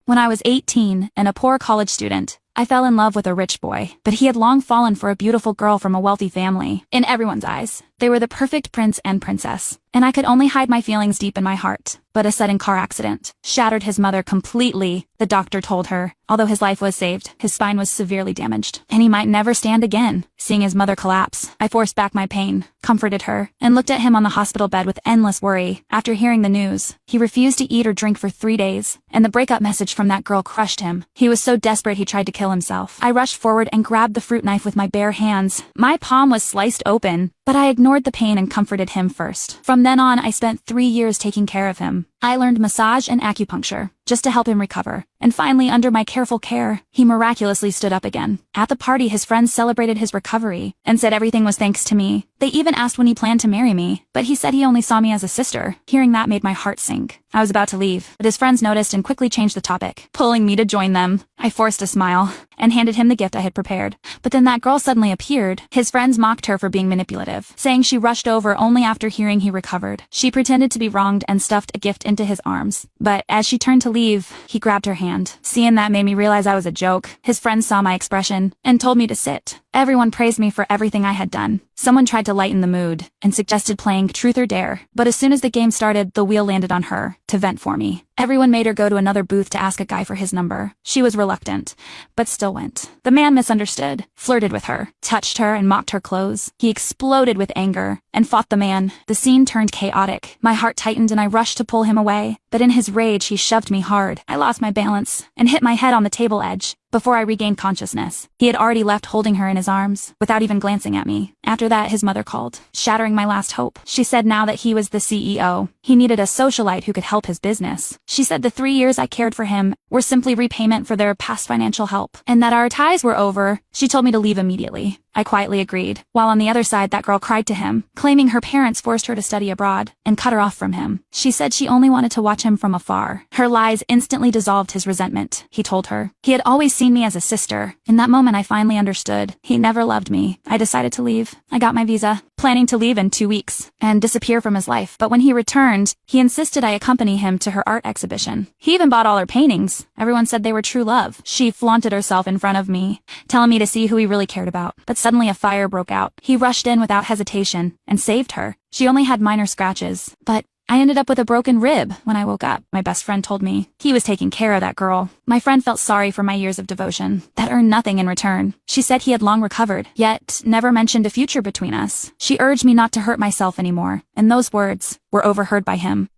When I was 18 and a poor college student, I fell in love with a rich boy, but he had long fallen for a beautiful girl from a wealthy family. In everyone's eyes, they were the perfect prince and princess, and I could only hide my feelings deep in my heart. But a sudden car accident shattered his mother completely, the doctor told her. Although his life was saved, his spine was severely damaged, and he might never stand again. Seeing his mother collapse, I forced back my pain, comforted her, and looked at him on the hospital bed with endless worry. After hearing the news, he refused to eat or drink for 3 days, and the breakup message from that girl crushed him. He was so desperate he tried to kill himself. I rushed forward and grabbed the fruit knife with my bare hands. My palm was sliced open, but I ignored the pain and comforted him first. From then on, I spent 3 years taking care of him. I learned massage and acupuncture, just to help him recover. And finally, under my careful care, he miraculously stood up again. At the party, his friends celebrated his recovery and said everything was thanks to me. They even asked when he planned to marry me, but he said he only saw me as a sister. Hearing that made my heart sink. I was about to leave, but his friends noticed and quickly changed the topic, pulling me to join them. I forced a smile and handed him the gift I had prepared. But then that girl suddenly appeared. His friends mocked her for being manipulative, saying she rushed over only after hearing he recovered. She pretended to be wronged and stuffed a gift into his arms. But as she turned to leave, he grabbed her hand. Seeing that made me realize I was a joke. His friends saw my expression and told me to sit. Everyone praised me for everything I had done. Someone tried to lighten the mood and suggested playing Truth or Dare, but as soon as the game started, the wheel landed on her to vent for me. Everyone made her go to another booth to ask a guy for his number. She was reluctant, but still went. The man misunderstood, flirted with her, touched her, and mocked her clothes. He exploded with anger and fought the man. The scene turned chaotic. My heart tightened and I rushed to pull him away, but in his rage, he shoved me hard. I lost my balance and hit my head on the table edge. Before I regained consciousness, he had already left holding her in his arms, without even glancing at me. After that, his mother called, shattering my last hope. She said now that he was the CEO, he needed a socialite who could help his business. She said the 3 years I cared for him were simply repayment for their past financial help, and that our ties were over. She told me to leave immediately. I quietly agreed, while on the other side that girl cried to him, claiming her parents forced her to study abroad and cut her off from him. She said she only wanted to watch him from afar. Her lies instantly dissolved his resentment, he told her. He had always seen me as a sister. In that moment, I finally understood. He never loved me. I decided to leave. I got my visa, planning to leave in 2 weeks and disappear from his life. But when he returned, he insisted I accompany him to her art exhibition. He even bought all her paintings. Everyone said they were true love. She flaunted herself in front of me, telling me to see who he really cared about. But suddenly a fire broke out. He rushed in without hesitation and saved her. She only had minor scratches, but I ended up with a broken rib when I woke up. My best friend told me he was taking care of that girl. My friend felt sorry for my years of devotion that earned nothing in return. She said he had long recovered, yet never mentioned a future between us. She urged me not to hurt myself anymore, and those words were overheard by him.